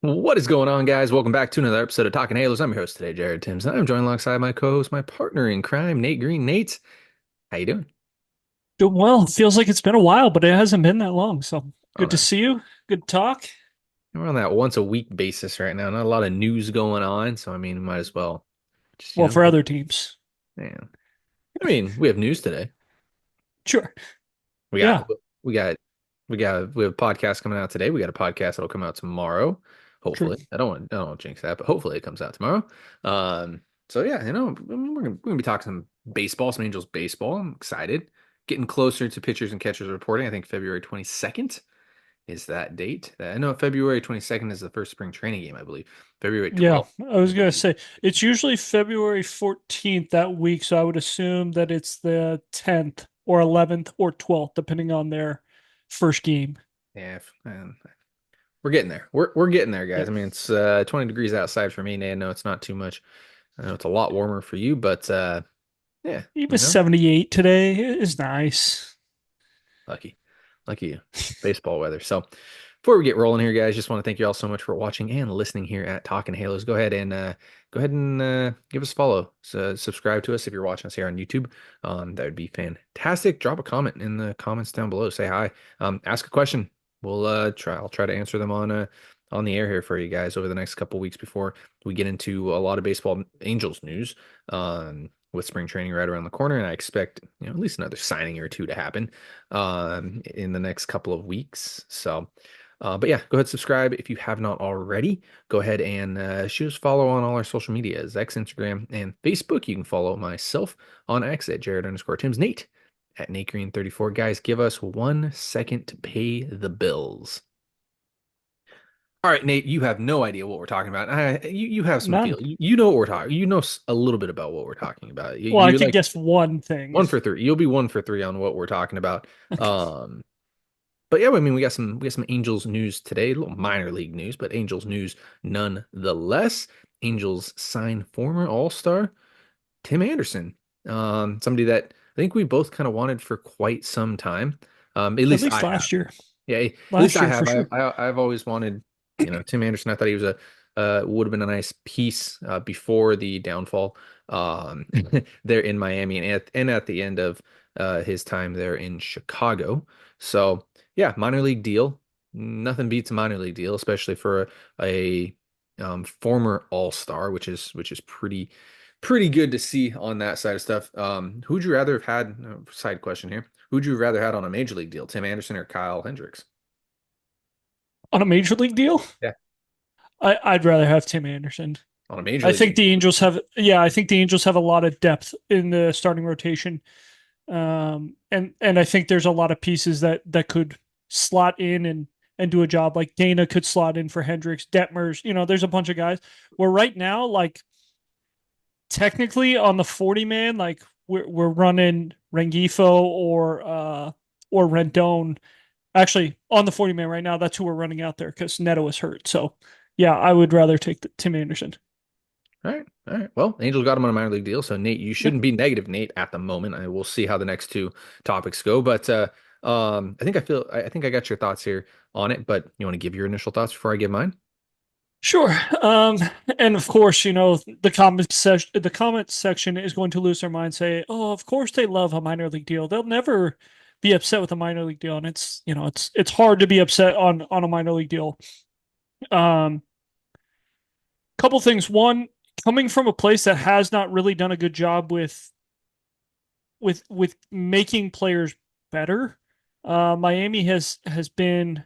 What is going on, guys? Welcome back to another episode of Talking Halos. I'm your host today, Jared Timms, and I'm joined alongside my co-host, my partner in crime, Nate Green. Nate, how you doing? Doing well. Feels like it's been a while, but it hasn't been that long. So Oh good to no, see you. Good to talk. we're on that once a week basis right now. Not a lot of news going on, so I mean, we might as well just Well, for other teams. man. I mean, we have news today. Sure. We got Yeah, we got we have a podcast coming out today. We got a podcast that'll come out tomorrow. true. Hopefully, I don't jinx that, but hopefully it comes out tomorrow. So yeah, I mean, we're gonna be talking some baseball, some Angels baseball. I'm excited. Getting closer to pitchers and catchers reporting. I think February 22nd is that date. I know February 22nd is the first spring training game, I believe. February Yeah, 12th I was is gonna the say it's usually February 14th that week, so I would assume that it's the 10th or 11th or 12th, depending on their first game. yeah, man, we're getting there. We're getting there, Yeah. guys. I mean, it's 20 degrees outside for me, Nate. I know it's not too much. I know it's a lot warmer for you, but yeah, Even 78 today is nice. lucky, lucky you. Baseball weather. So before we get rolling here, guys, just want to thank you all so much for watching and listening here at Talking Halos. Go ahead and give us a follow. So subscribe to us if you're watching us here on YouTube. That would be fantastic. Drop a comment in the comments down below. Say hi. Ask a question. I'll try to answer them on the air here for you guys over the next couple weeks before we get into a lot of baseball Angels news. With spring training right around the corner, and I expect at least another signing or two to happen in the next couple of weeks. So, but yeah, go ahead subscribe if you have not already. Go ahead and shoot us follow on all our social medias, X, Instagram, and Facebook. You can follow myself on X at Jared_Timms, Nate at Nate Green 34. Guys, give us 1 second to pay the bills. All right, Nate, you have no idea what we're talking about. You have some None. feel. You know what we're talking. You know a little bit about what we're talking about. Well, I You're could like guess one thing. 1 for 3. You'll be 1 for 3 on what we're talking about. Okay. Um, but yeah, I mean, we got some Angels news today, a little minor league news, but Angels news nonetheless. Angels sign former All-Star Tim Anderson, somebody that I think we both kind of wanted for quite some time. At At least least I have. last year. Yeah, at least Last I year for have. sure. I've always wanted, Tim Anderson. I thought he was a would have been a nice piece before the downfall there in Miami and at the end of his time there in Chicago. So yeah, minor league deal. Nothing beats a minor league deal, especially for a former All-Star, which is pretty good to see on that side of stuff. Who'd you rather have had? Side question here. Who'd you rather had on a major league deal, Tim Anderson or Kyle Hendricks? On a major league deal, Yeah, I'd rather have Tim Anderson. on a major I league think game. the Angels have, yeah, I think the Angels have a lot of depth in the starting rotation. And I think there's a lot of pieces that could slot in and do a job. Like Dana could slot in for Hendricks, Detmers, there's a bunch of guys where right now, like technically on the 40 man, like we're running Rengifo or Rendon. Actually, on the 40 man right now, that's who we're running out there because Neto is hurt. So yeah, I would rather take Tim Anderson. All right, all right. Well, Angels got him on a minor league deal, so Nate, you Yeah. shouldn't be negative, Nate, at the moment. I will see how the next two topics go, but I think I got your thoughts here on it. But you want to give your initial thoughts before I give mine? Sure. And of course, the comment section is going to lose their mind, say, "Oh, of course they love a minor league deal. They'll never be upset with a minor league deal." And it's hard to be upset on a minor league deal. Um, Couple things. One, coming from a place that has not really done a good job with making players better. Miami has been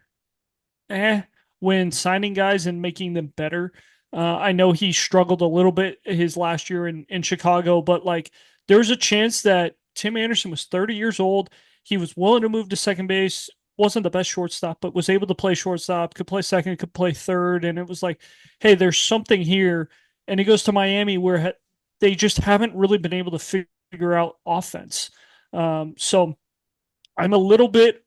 eh when signing guys and making them better. I know he struggled a little bit his last year in Chicago, but like there's a chance that Tim Anderson was 30 years old. He was willing to move to second base, wasn't the best shortstop, but was able to play shortstop, could play second, could play third. And it was like, hey, there's something here. And he goes to Miami where they just haven't really been able to figure out offense. So I'm a little bit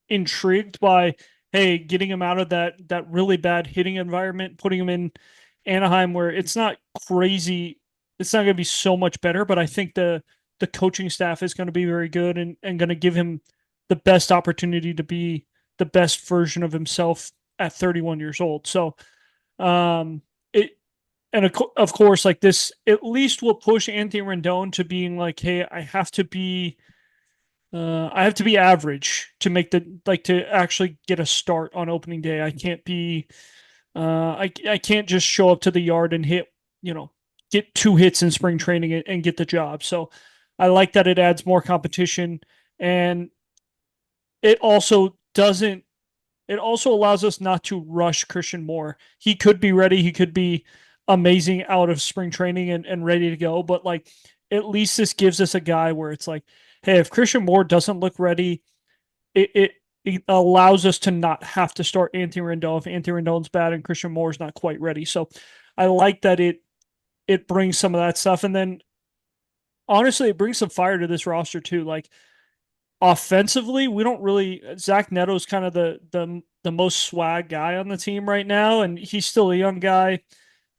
intrigued by hey, getting him out of that really bad hitting environment, putting him in Anaheim where it's not crazy. It's not going to be so much better, but I think the coaching staff is going to be very good and going to give him the best opportunity to be the best version of himself at 31 years old. So it and of course, like this at least will push Anthony Rendon to being like, hey, I have to be average to make the like to actually get a start on opening day. I can't be I can't just show up to the yard and hit, get 2 hits in spring training and get the job. So I like that it adds more competition, and it also doesn't it also allows us not to rush Christian Moore. He could be ready, he could be amazing out of spring training and ready to go, but like at least this gives us a guy where it's like, hey, if Christian Moore doesn't look ready, it allows us to not have to start Anthony Rendon if Anthony Rendon's bad and Christian Moore's not quite ready. So I like that it brings some of that stuff, and then honestly, it brings some fire to this roster too. Like offensively, we don't really. Zach Neto's kind of the most swag guy on the team right now, and he's still a young guy.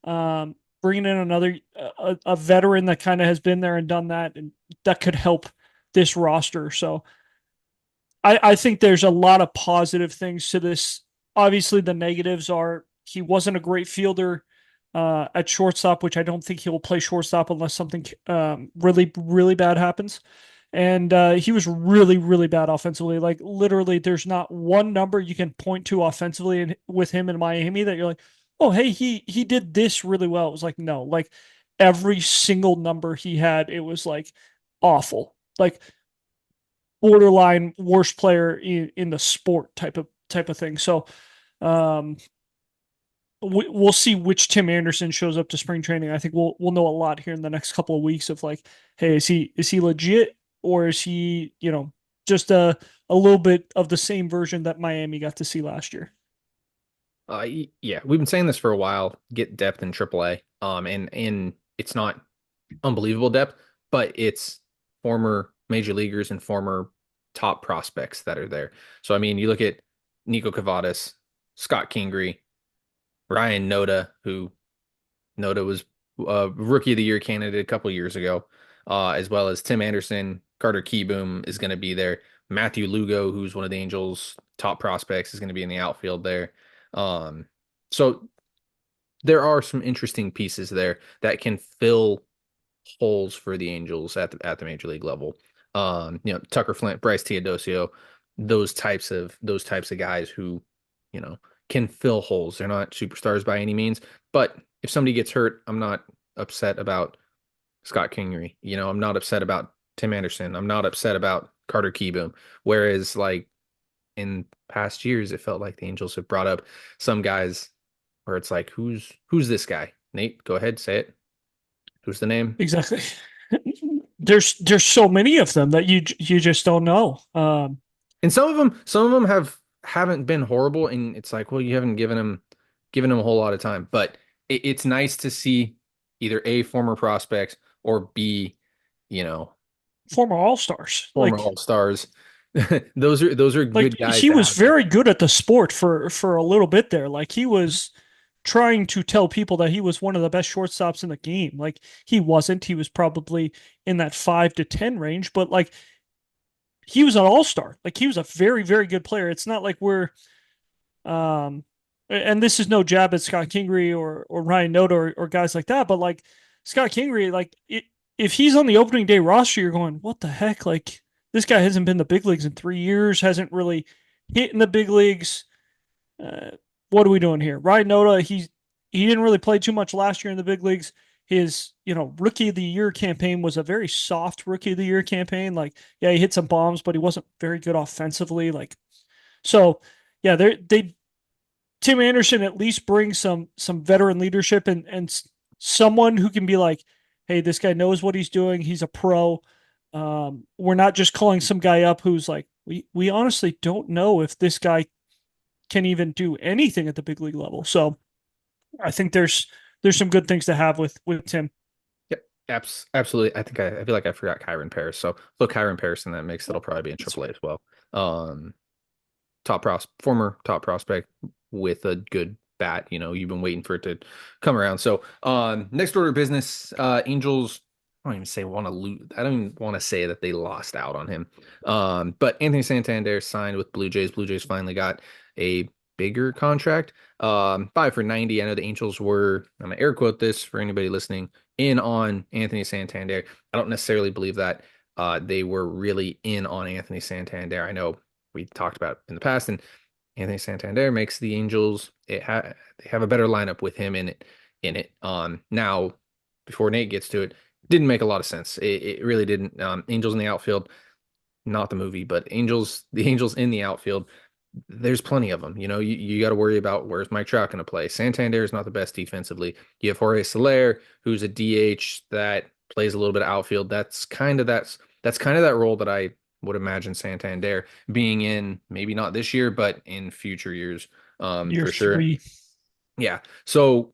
Bringing in another a veteran that kind of has been there and done that, and that could help this roster. So I think there's a lot of positive things to this. Obviously, the negatives are he wasn't a great fielder at shortstop, which I don't think he will play shortstop unless something really, really bad happens. And he was really, really bad offensively. Like literally, there's not one number you can point to offensively with him in Miami that you're like, oh, hey, he did this really well. It was like no, like every single number he had, it was like awful. Like borderline worst player in the sport type of thing. So um, we'll see which Tim Anderson shows up to spring training. I think we'll know a lot here in the next couple of weeks of like, hey, is he legit, or is he just a little bit of the same version that Miami got to see last year? Yeah, we've been saying this for a while. Get depth in AAA. And it's not unbelievable depth, but it's former major leaguers and former top prospects that are there. So I mean, you look at Nico Cavadas, Scott Kingery, Ryan Noda, who Noda was rookie of the year candidate a couple years ago, as well as Tim Anderson, Carter Keyboom is going to be there. Matthew Lugo, who's one of the Angels' top prospects, is going to be in the outfield there. So there are some interesting pieces there that can fill holes for the Angels at the major league level. Tucker Flint, Bryce Teodosio, those types of guys who, you know, can fill holes. They're not superstars by any means, but if somebody gets hurt, I'm not upset about Scott Kingery. I'm not upset about Tim Anderson. I'm not upset about Carter Keyboom. Whereas like in past years, it felt like the Angels have brought up some guys where it's like, who's this guy? Nate, go ahead, say it. Who's the name? Exactly. There's so many of them that you just don't know. And some of them haven't been horrible, and it's like, well, you haven't given them a whole lot of time. But it's nice to see either A, former prospects, or B, you know, Former All Stars. former all-stars. Those are Like good guys he to was have there. very good at the sport for a little bit there. Like he was trying to tell people that he was one of the best shortstops in the game. Like he wasn't. He was probably in that 5 to 10 range, but like he was an all-star. Like he was a very, very good player. It's not like we're um and this is no jab at Scott Kingery or Ryan Noda or guys like that, but like Scott Kingery, if he's on the opening day roster, you're going, what the heck? Like this guy hasn't been in the big leagues in 3 years, hasn't really hit in the big leagues. Uh, what are we doing here? Ryan Noda, he didn't really play too much last year in the big leagues. His, rookie of the year campaign was a very soft rookie of the year campaign. Like, yeah, he hit some bombs, but he wasn't very good offensively. Like, so yeah, they Tim Anderson at least brings some veteran leadership and someone who can be like, hey, this guy knows what he's doing. He's a pro. We're not just calling some guy up who's like, we honestly don't know if this guy can even do anything at the big league level. So I think there's some good things to have with Tim. Yep, absolutely. I feel like I forgot Kyron Paris. So look, Kyron Paris in that mix, that'll probably be in AAA as well. Um, former top prospect with a good bat. You've been waiting for it to come around. So, next order of business, Angels. I don't even say want to lose. I don't even want to say that they lost out on him. But Anthony Santander signed with Blue Jays. Blue Jays finally got a bigger contract. 5 for 90. I know the Angels were, I'm gonna air quote this for anybody listening, in on Anthony Santander. I don't necessarily believe that they were really in on Anthony Santander. I know we talked about it in the past, and Anthony Santander makes the Angels they have a better lineup with him in it. Now before Nate gets to it, didn't make a lot of sense. It really didn't. Angels in the outfield, not the movie, but the Angels in the outfield, there's plenty of them. You got to worry about where's Mike Trout going to play. Santander is not the best defensively. You have Jorge Soler, who's a DH that plays a little bit of outfield. That's kind of that role that I would imagine Santander being in, maybe not this year, but in future years, Year for sure. 3. Yeah. So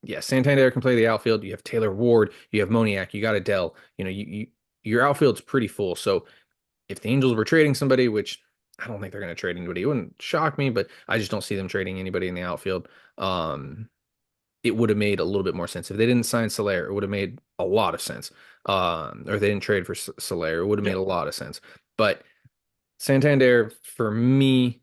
yeah, Santander can play the outfield. You have Taylor Ward, you have Moniak, you got Adele. Your outfield's pretty full. So if the Angels were trading somebody, which I don't think they're going to trade anybody, it wouldn't shock me, but I just don't see them trading anybody in the outfield. It would have made a little bit more sense if they didn't sign Soler. It would have made a lot of sense. Or if they didn't trade for Soler, it would have made Yep. a lot of sense. But Santander, for me,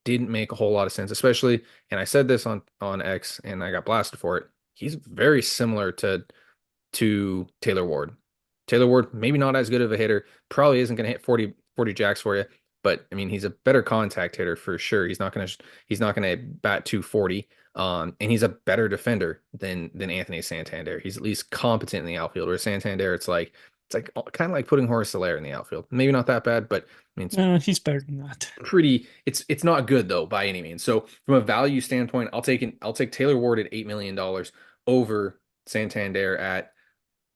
didn't make a whole lot of sense, especially, and I said this on X, and I got blasted for it. He's very similar to Taylor Ward. Taylor Ward, maybe not as good of a hitter, probably isn't going to hit 40 jacks for you, but I mean, he's a better contact hitter for sure. He's not going to bat 240. And he's a better defender than Anthony Santander. He's at least competent in the outfield. Where Santander, it's like kind of like putting Horace Soler in the outfield. Maybe not that bad, but I mean, He's better than that. it's not good though by any means. So from a value standpoint, I'll take Taylor Ward at $8 million over Santander at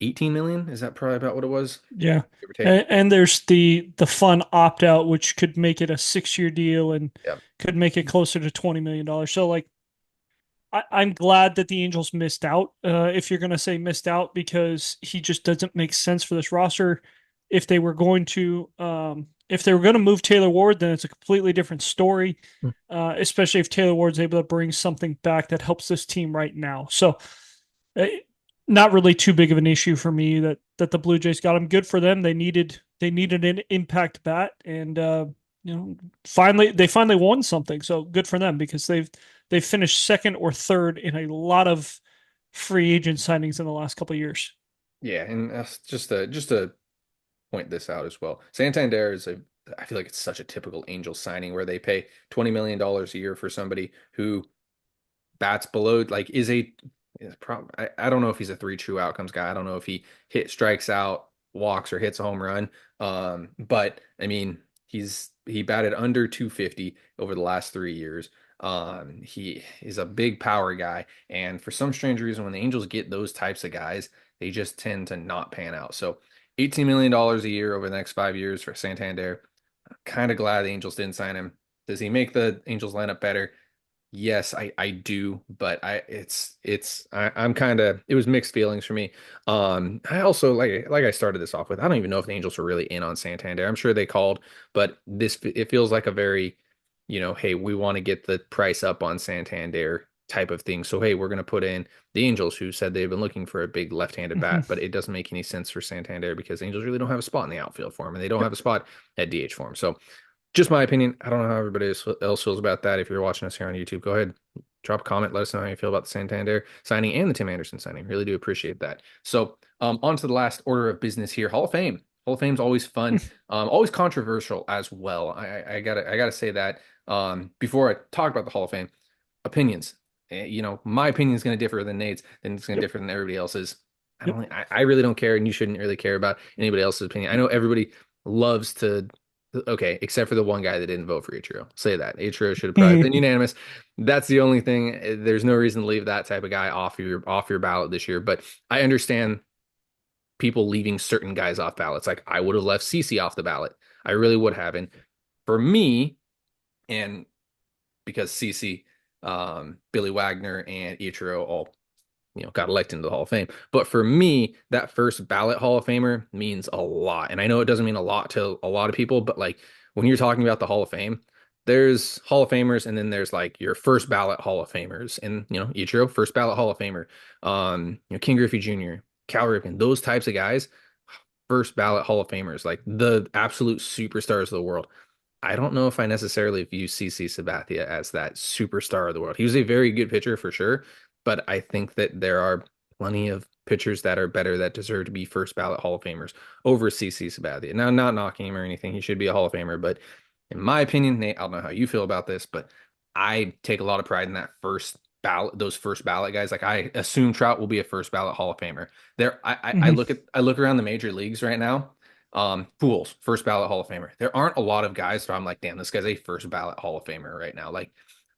18 million. Is that probably about what it was? Yeah. Give or take. And there's the fun opt out, which could make it a 6-year deal and Yeah. could make it closer to $20 million. So like I'm glad that the Angels missed out. If you're going to say missed out, because he just doesn't make sense for this roster. If they were going to move Taylor Ward, then it's a completely different story. Especially if Taylor Ward's able to bring something back that helps this team right now. So, uh, not really too big of an issue for me that the Blue Jays got him. Good for them. They needed an impact bat, and they finally won something. So good for them because they've finished second or third in a lot of free agent signings in the last couple of years. Yeah, and just to point this out as well. Santander I feel like it's such a typical Angel signing where they pay $20 million a year for somebody who bats below, like I don't know if he's a three true outcomes guy. I don't know if he strikes out, walks, or hits a home run. But I mean, he batted under 250 over the last 3 years. He is a big power guy, and for some strange reason, when the Angels get those types of guys, they just tend to not pan out. So $18 million a year over the next 5 years for Santander. Kind of glad the Angels didn't sign him. Does he make the Angels lineup better? Yes, I do, but I'm kind of, it was mixed feelings for me. I also, like I started this off with, I don't even know if the Angels were really in on Santander. I'm sure they called, but it feels like a very, hey, we want to get the price up on Santander type of thing. So hey, we're going to put in the Angels, who said they've been looking for a big left-handed bat, but it doesn't make any sense for Santander because the Angels really don't have a spot in the outfield for him, and they don't Yep. have a spot at DH for him. So just my opinion. I don't know how everybody else feels about that. If you're watching us here on YouTube, go ahead, drop a comment. Let us know how you feel about the Santander signing and the Tim Anderson signing. Really do appreciate that. So, on to the last order of business here. Hall of Fame. Hall of Fame's always fun, always controversial as well. I gotta say that. Before I talk about the Hall of Fame, opinions. My opinion is going to differ than Nate's, and it's going to Yep. differ than everybody else's. Yep. I really don't care, and you shouldn't really care about anybody else's opinion. I know everybody loves to. Okay, except for the one guy that didn't vote for Ichiro. Say that. Ichiro should have probably been unanimous. That's the only thing. There's no reason to leave that type of guy off your ballot this year. But I understand people leaving certain guys off ballots. Like I would have left CC off the ballot. I really would have. And for me, and because CC, Billy Wagner, and Ichiro all got elected into the Hall of Fame. But for me, that first ballot Hall of Famer means a lot. And I know it doesn't mean a lot to a lot of people, but like when you're talking about the Hall of Fame, there's Hall of Famers, and then there's like your first ballot Hall of Famers. And Ichiro, first ballot Hall of Famer. King Griffey Jr., Cal Ripken, those types of guys, first ballot Hall of Famers, like the absolute superstars of the world. I don't know if I necessarily view CC Sabathia as that superstar of the world. He was a very good pitcher for sure, but I think that there are plenty of pitchers that are better that deserve to be first ballot Hall of Famers over CC Sabathia. Now, not knocking him or anything, he should be a Hall of Famer, but in my opinion, Nate, I don't know how you feel about this, but I take a lot of pride in that first ballot, those first ballot guys. Like I assume Trout will be a first ballot Hall of Famer. I Mhm. I look around the major leagues right now. Pools, first ballot Hall of Famer. There aren't a lot of guys where I'm like, damn, this guy's a first ballot Hall of Famer right now. Like,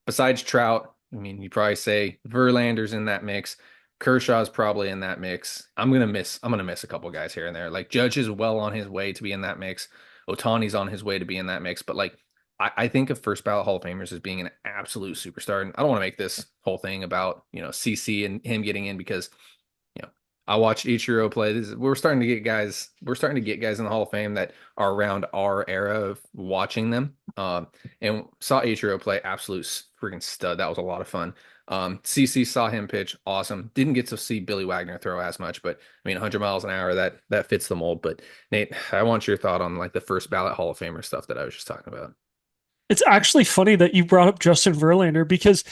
besides Trout, I mean, you probably say Verlander's in that mix. Kershaw's probably in that mix. I'm gonna miss a couple guys here and there. Like Judge is well on his way to be in that mix. Otani's on his way to be in that mix. But like, I think of first ballot Hall of Famers as being an absolute superstar. And I don't want to make this whole thing about, CC and him getting in because you know, I watched Ichiro play. We're starting to get guys in the Hall of Fame that are around our era of watching them. And saw Ichiro play, absolute freaking stud. That was a lot of fun. CC saw him pitch, awesome. Didn't get to see Billy Wagner throw as much, but I mean, 100 miles an hour, that fits the mold. But Nate, I want your thought on like the first ballot Hall of Famer stuff that I was just talking about. It's actually funny that you brought up Justin Verlander because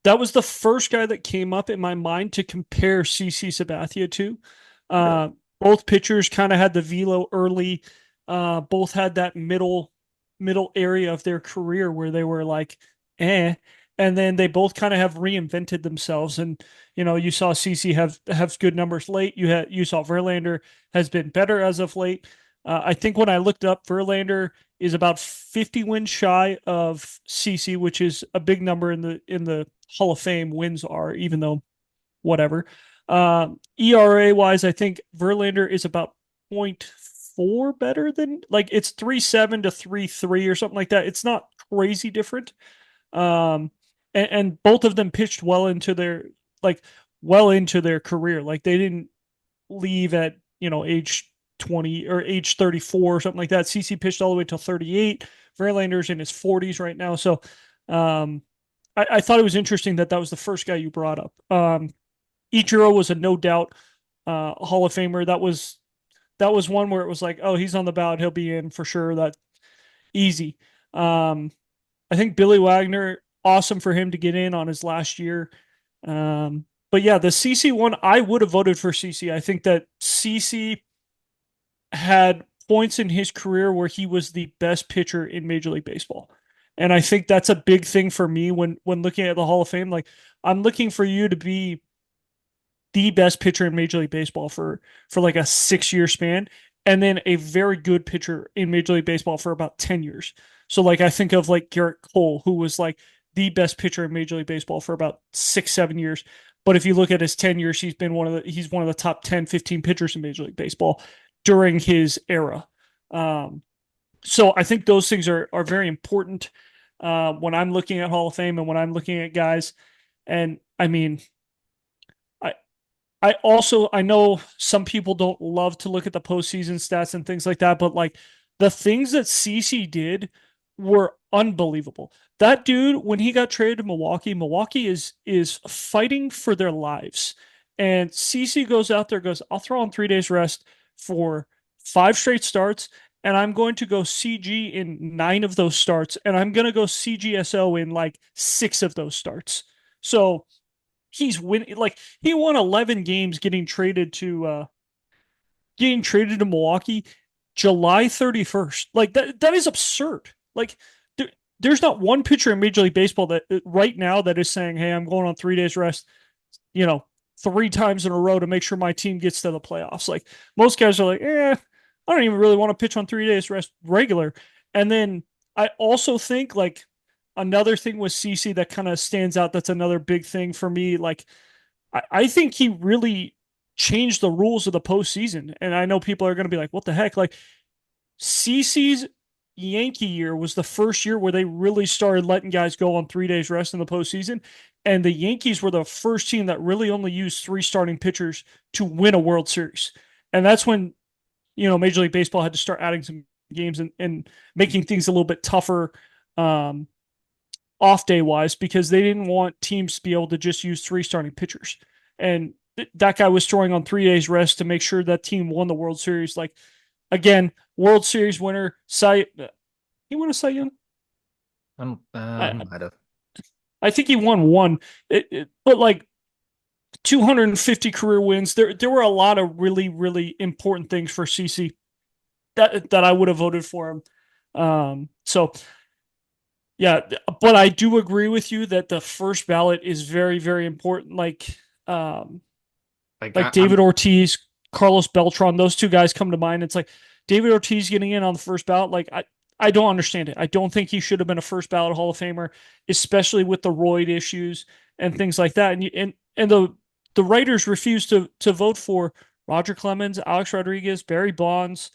that was the first guy that came up in my mind to compare CC Sabathia to. Really? Uh, both pitchers kind of had the velo early. Both had that middle area of their career where they were like, eh. And then they both kind of have reinvented themselves. And you saw CC have good numbers late. You saw Verlander has been better as of late. I think when I looked up, Verlander is about 50 wins shy of CC, which is a big number in the Hall of Fame wins are, even though whatever. ERA wise, I think Verlander is about point 0.4 better than, like, it's 3.7 to 3.3 or something like that. It's not crazy different. Um, and both of them pitched like well into their career. Like they didn't leave at age 20 or age 34 or something like that. CC pitched all the way till 38. Verlander's in his 40s right now. So um, I thought it was interesting that that was the first guy you brought up. Ichiro was a no doubt Hall of Famer. That was one where it was like, oh, he's on the ballot, he'll be in for sure. That easy. Um, I think Billy Wagner, awesome for him to get in on his last year. But yeah, the CC one, I would have voted for CC. I think that CC had points in his career where he was the best pitcher in Major League Baseball. And I think that's a big thing for me when looking at the Hall of Fame. Like, I'm looking for you to be the best pitcher in Major League Baseball for like a 6 year span, and then a very good pitcher in Major League Baseball for about 10 years. So like I think of like Garrett Cole, who was like the best pitcher in Major League Baseball for about 6, 7 years. But if you look at his 10 years, he's one of the top 10, 15 pitchers in Major League Baseball during his era. Um, so I think those things are very important when I'm looking at Hall of Fame and when I'm looking at guys. And I mean, I I know some people don't love to look at the postseason stats and things like that, but like the things that CC did were unbelievable. That dude, when he got traded to Milwaukee, Milwaukee is fighting for their lives. And CC goes out there, goes, I'll throw on 3 days rest for 5 straight starts, and I'm going to go CG in 9 of those starts, and I'm going to go CGSO in like 6 of those starts. So he's winning. Like, he won 11 games getting traded to Milwaukee July 31st. Like, that is absurd. Like, there's not one pitcher in Major League Baseball that right now that is saying, "Hey, I'm going on 3 days rest," you know, 3 times in a row to make sure my team gets to the playoffs. Like, most guys are like, I don't even really want to pitch on 3 days rest regular. And then I also think like another thing with CC that kind of stands out. That's another big thing for me. Like, I think he really changed the rules of the postseason. And I know people are going to be like, what the heck? Like, CC's Yankee year was the first year where they really started letting guys go on 3 days rest in the postseason. And the Yankees were the first team that really only used 3 starting pitchers to win a World Series. And that's when, Major League Baseball had to start adding some games and making things a little bit tougher um, off day wise because they didn't want teams to be able to just use 3 starting pitchers. And that guy was throwing on 3 days rest to make sure that team won the World Series. Like, again, World Series winner, He won a Cy Young. He I might have. I think he won one. But like 250 career wins. There were a lot of really important things for CC that I would have voted for him. So yeah, but I do agree with you that the first ballot is very important. Um, Like like I'm David Ortiz, Carlos Beltran, those two guys come to mind. It's like David Ortiz getting in on the first ballot. I don't understand it. I don't think he should have been a first ballot Hall of Famer, especially with the roid issues and things like that. And the writers refused to vote for Roger Clemens, Alex Rodriguez, Barry Bonds,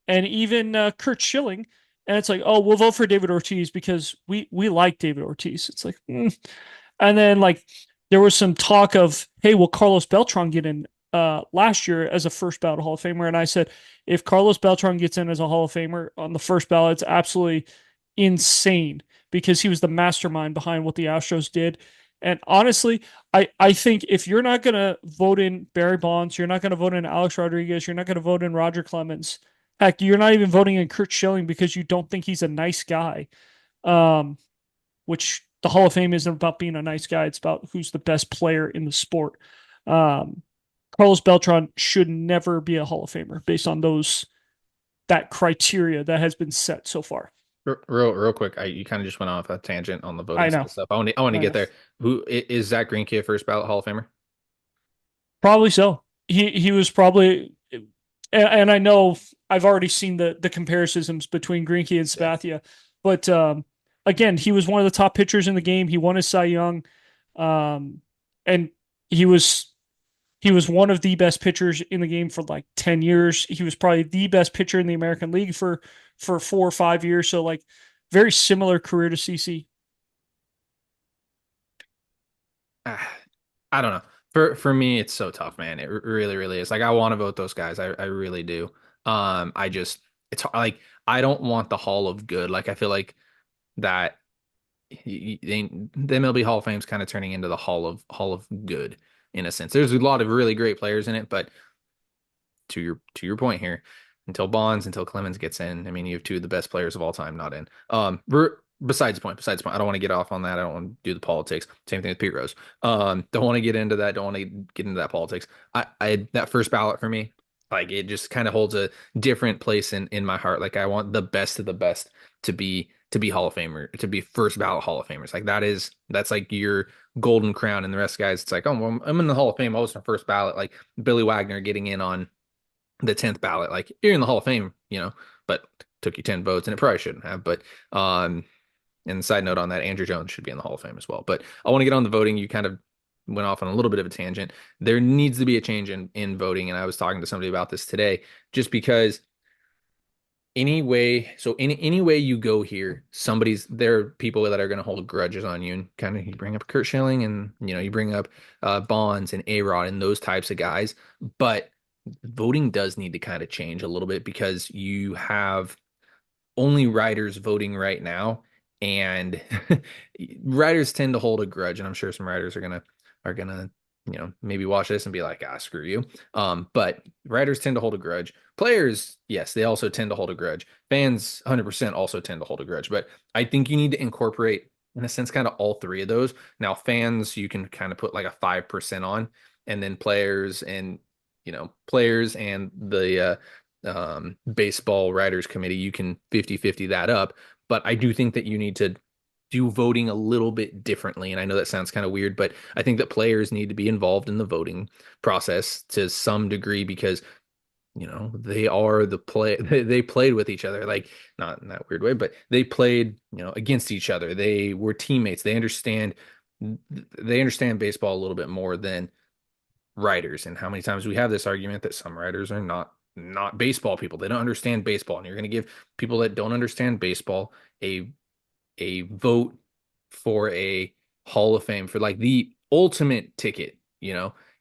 and even Kurt Schilling. And it's like, oh, we'll vote for David Ortiz because we like David Ortiz. It's like, and then like there was some talk of, hey, will Carlos Beltran get in last year as a first ballot Hall of Famer? And I said, if Carlos Beltran gets in as a Hall of Famer on the first ballot, it's absolutely insane because he was the mastermind behind what the Astros did. And honestly, I think if you're not going to vote in Barry Bonds, you're not going to vote in Alex Rodriguez, you're not going to vote in Roger Clemens. Heck, you're not even voting in Kurt Schilling because you don't think he's a nice guy. Um, which the Hall of Fame isn't about being a nice guy. It's about who's the best player in the sport. Um, Carlos Beltran should never be a Hall of Famer based on that criteria that has been set so far. real quick. You kind of just went off a tangent on the voting I side know. of stuff. I want to I get know. there. Is Zach Greinke a first ballot Hall of Famer? Probably so. He was probably, and I know I've already seen the comparisons between Greinke and Yeah. Spathia, but again, he was one of the top pitchers in the game. He won his Cy Young, um, and he was he was one of the best pitchers in the game for like 10 years. He was probably the best pitcher in the American League for 4 or 5 years. So like very similar career to CC. Ah, I don't know. For me, it's so tough, man. It really is. Like I want to vote those guys. I really do. I just like I don't want the Hall of Good. Like I feel like that the MLB Hall of Fame is kind of turning into the Hall of Good in a sense. There's a lot of really great players in it, but to your point here, until Clemens gets in, I mean, you have two of the best players of all time not in. Besides the point. I don't want to get off on that. I don't want to do the politics. Same thing with Pete Rose. Don't want to get into that. Don't want to get into that politics. I that first ballot for me, like it just kind of holds a different place in my heart. Like I want the best of the best to be Hall of Famer, to be first ballot Hall of Famers. Like that's like your golden crown, and the rest of the guys, it's like, oh, well, I'm in the Hall of Fame. I was my first ballot. Like Billy Wagner getting in on the 10th ballot. Like you're in the Hall of Fame, but took you 10 votes and it probably shouldn't have. But and side note on that, Andrew Jones should be in the Hall of Fame as well. But I want to get on the voting. You kind of went off on a little bit of a tangent. There needs to be a change in voting. And I was talking to somebody about this today, just because any way you go here, there are people that are going to hold grudges on you, and kind of you bring up Kurt Schilling, and you bring up Bonds and A-Rod and those types of guys, but voting does need to kind of change a little bit because you have only writers voting right now, and writers tend to hold a grudge, and I'm sure some writers are gonna maybe watch this and be like, screw you. But writers tend to hold a grudge. Players, yes, they also tend to hold a grudge. Fans, 100% also tend to hold a grudge. But I think you need to incorporate, in a sense, kind of all three of those. Now, fans, you can kind of put like a 5% on, and then players and the baseball writers committee, you can 50-50 that up. But I do think that you need to do voting a little bit differently. And I know that sounds kind of weird, but I think that players need to be involved in the voting process to some degree because they are the play they played with each other, like not in that weird way, but they played against each other. They were teammates. They understand baseball a little bit more than writers. And how many times we have this argument that some writers are not baseball people. They don't understand baseball, and you're going to give people that don't understand baseball a vote for a Hall of Fame, for like the ultimate ticket.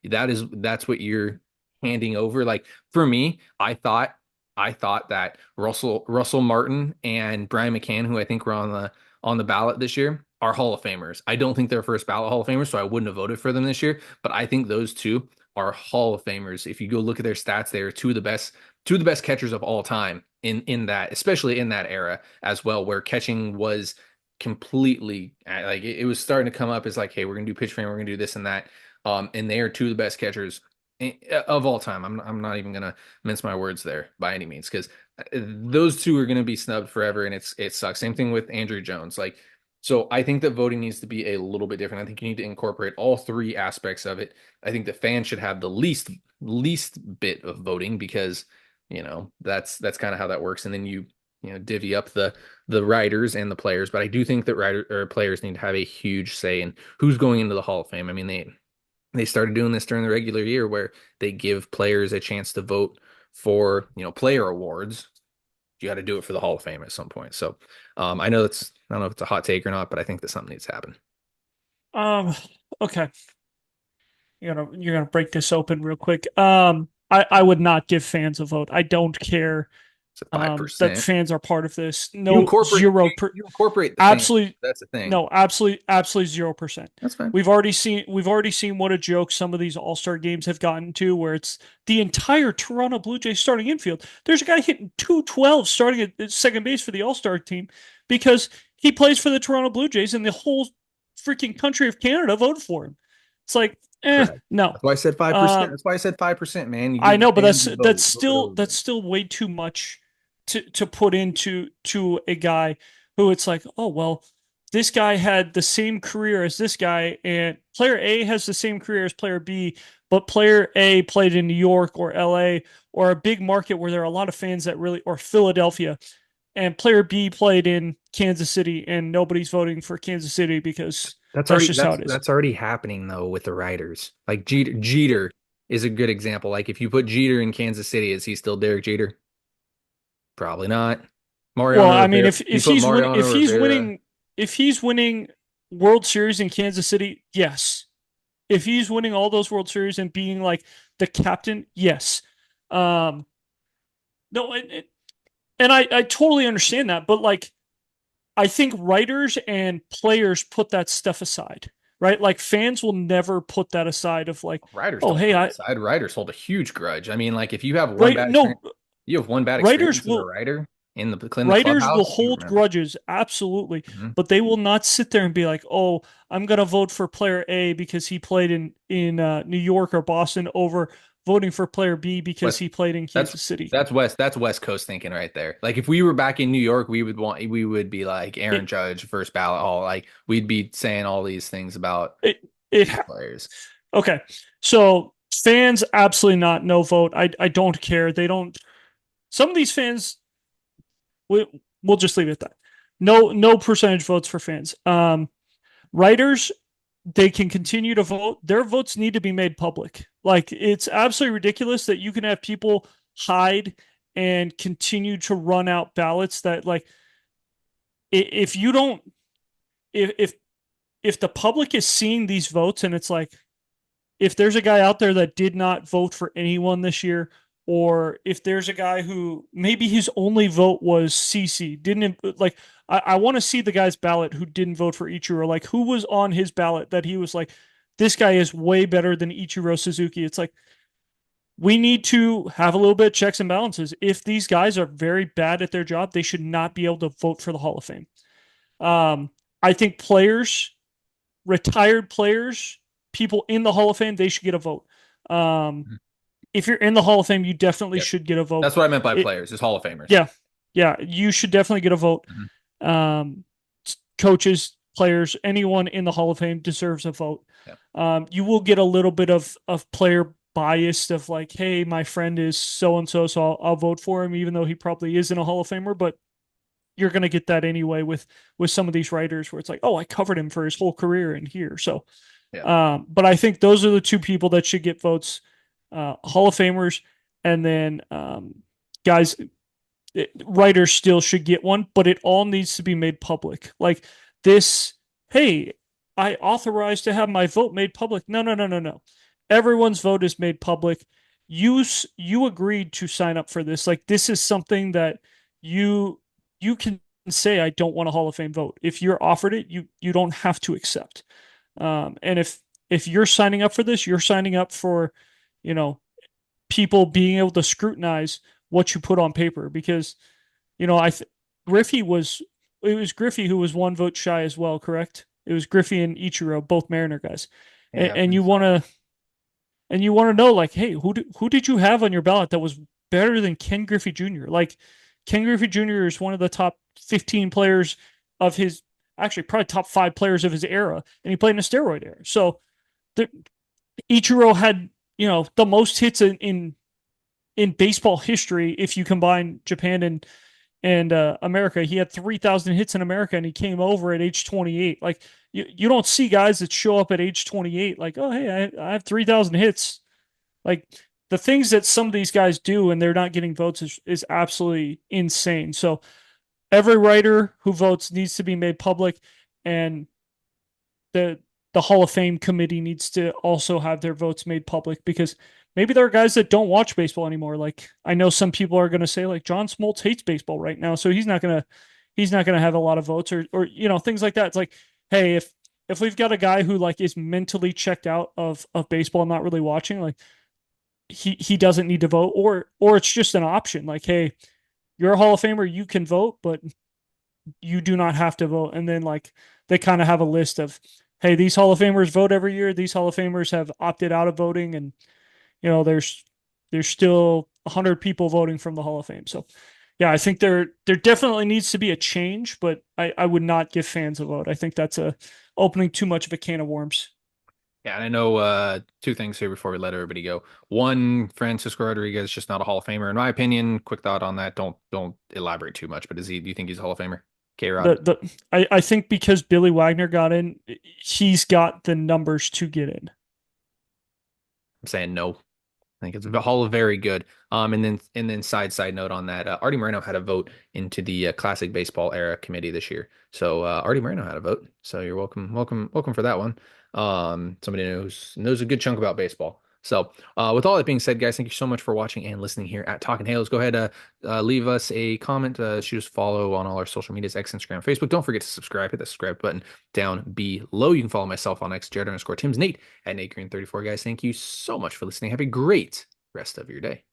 That's what you're handing over. Like for me, I thought that Russell Martin and Brian McCann, who I think were on the ballot this year, are Hall of Famers. I don't think they're first ballot Hall of Famers, so I wouldn't have voted for them this year. But I think those two are Hall of Famers. If you go look at their stats, they are two of the best two of the best catchers of all time in that, especially in that era as well, where catching was completely like it was starting to come up as like, hey, we're gonna do pitch frame, we're gonna do this and that. And they are two of the best catchers of all time. I'm not even gonna mince my words there by any means because those two are gonna be snubbed forever, and it sucks. Same thing with Andrew Jones. Like, so I think that voting needs to be a little bit different. I think you need to incorporate all three aspects of it. I think the fans should have the least bit of voting because that's kind of how that works. And then you divvy up the writers and the players. But I do think that writer or players need to have a huge say in who's going into the Hall of Fame. I mean, they started doing this during the regular year where they give players a chance to vote for player awards. You got to do it for the Hall of Fame at some point. So I don't know if it's a hot take or not, but I think that something needs to happen. Um, okay. You're gonna break this open real quick. I would not give fans a vote. I don't care It's at that 5%. fans are part of this. You No, incorporate zero per, you incorporate the fans. absolutely, That's the thing. no, absolutely 0%. That's fine. We've already seen what a joke some of these All-Star games have gotten to, where it's the entire Toronto Blue Jays starting infield. There's a guy hitting 212 starting at second base for the All-Star team because he plays for the Toronto Blue Jays, and the whole freaking country of Canada voted for him. It's like, Correct. no. That's why I said 5%. Um, That's why I said 5%, man. You I give the know, but fans that's a that's vote. Vote it still over. that's still way too much to put into to a guy who it's like, oh well, this guy had the same career as this guy, and player A has the same career as player B, but player A played in New York or LA or a big market where there are a lot of fans that really, or Philadelphia, and player B played in Kansas City, and nobody's voting for Kansas City because That's that's already just how that's it is. that's already happening though with the writers. Like Jeter is a good example. Like if you put Jeter in Kansas City, is he still Derek Jeter? Probably not. Well, Mariano I mean, Rivera. if You if put he's winning, Mariano Rivera. if he's winning World Series in Kansas City, yes. If he's winning all those World Series and being like the captain, yes. Um, no, and I totally understand that, but like I think writers and players put that stuff aside, right? Like fans will never put that aside of like, Writers oh don't hey, put it I aside. Writers hold a huge grudge. I mean, like if you have one right bad experience, no you have one bad writers experience as a will writer in the writers will clubhouse, you hold remember. grudges, absolutely, Mhm. but they will not sit there and be like, "Oh, I'm gonna vote for player A because he played in New York or Boston over voting for player B because West he played in that's Kansas City." that's West Coast thinking right there. Like if we were back in New York, we would be like Aaron It Judge first ballot all like we'd be saying all these things about it it these players. okay. So fans, absolutely not. No vote. I don't care. They don't. Some of these fans, we, we'll just leave it at that. No percentage votes for fans. Writers, they can continue to vote. Their votes need to be made public. Like it's absolutely ridiculous that you can have people hide and continue to run out ballots that like if you don't if if the public is seeing these votes and it's like if there's a guy out there that did not vote for anyone this year, or if there's a guy who maybe his only vote was CC, didn't like, I want to see the guy's ballot who didn't vote for Ichiro, like who was on his ballot that he was like, this guy is way better than Ichiro Suzuki. It's like, we need to have a little bit of checks and balances. If these guys are very bad at their job, they should not be able to vote for the Hall of Fame. Um, I think players, retired players, people in the Hall of Fame, they should get a vote. Um, Mhm. if you're in the Hall of Fame, you definitely Yep. should get a vote. That's what I meant by It, players, is Hall of Famers. yeah, yeah, you should definitely get a vote. Mhm. Um, coaches, players, anyone in the Hall of Fame deserves a vote. Yep. You will get a little bit of player bias of like, hey, my friend is so and so, so I'll vote for him, even though he probably isn't a Hall of Famer. But you're going to get that anyway with some of these writers, where it's like, oh, I covered him for his whole career in here. So, Yeah. but I think those are the two people that should get votes: Hall of Famers, and then guys, writers still should get one, but it all needs to be made public. Like this, hey, I authorized to have my vote made public. No, no, no, no, no. Everyone's vote is made public. You agreed to sign up for this. Like this is something that you you can say I don't want a Hall of Fame vote. If you're offered it, you don't have to accept. And if you're signing up for this, you're signing up for, you know, people being able to scrutinize what you put on paper because Griffey was it was Griffey who was one vote shy as well, correct? It was Griffey and Ichiro, both Mariner guys, and, Yeah, I and think you so. want to know like, hey, who did you have on your ballot that was better than Ken Griffey Jr.? Like Ken Griffey Jr. is one of the top 15 players of his actually probably top 5 players of his era, and he played in a steroid era. So the, Ichiro had the most hits in baseball history if you combine Japan and America. He had 3,000 hits in America, and he came over at age 28. Like you don't see guys that show up at age 28 like, oh hey, I have 3,000 hits. Like the things that some of these guys do and they're not getting votes is absolutely insane. So every writer who votes needs to be made public, and the the Hall of Fame committee needs to also have their votes made public because maybe there are guys that don't watch baseball anymore. Like I know some people are going to say like John Smoltz hates baseball right now, so he's not gonna have a lot of votes or things like that. It's like, hey, if we've got a guy who like is mentally checked out of baseball, not really watching, like he doesn't need to vote, or it's just an option. Like, hey, you're a Hall of Famer, you can vote, but you do not have to vote. And then like they kind of have a list of, hey, these Hall of Famers vote every year. These Hall of Famers have opted out of voting, and there's still 100 people voting from the Hall of Fame. So yeah, I think there definitely needs to be a change, but I would not give fans a vote. I think that's a opening too much of a can of worms. Yeah, and I know two things here before we let everybody go. One, Francisco Rodriguez just not a Hall of Famer, in my opinion. Quick thought on that. Don't elaborate too much, but is he? Do you think he's a Hall of Famer? K Rod. I think because Billy Wagner got in, he's got the numbers to get in. I'm saying no. I think it's all very good. And then side note on that, Artie Moreno had a vote into the Classic Baseball Era Committee this year. So Artie Moreno had a vote. So you're welcome for that one. Somebody knows a good chunk about baseball. So with all that being said, guys, thank you so much for watching and listening here at Talking Halos. Go ahead, leave us a comment, shoot us a follow on all our social medias, X, Instagram, Facebook. Don't forget to subscribe. Hit the subscribe button down below. You can follow myself on X, Jared underscore Tim's Nate at Nate Green 34. Guys, thank you so much for listening. Have a great rest of your day.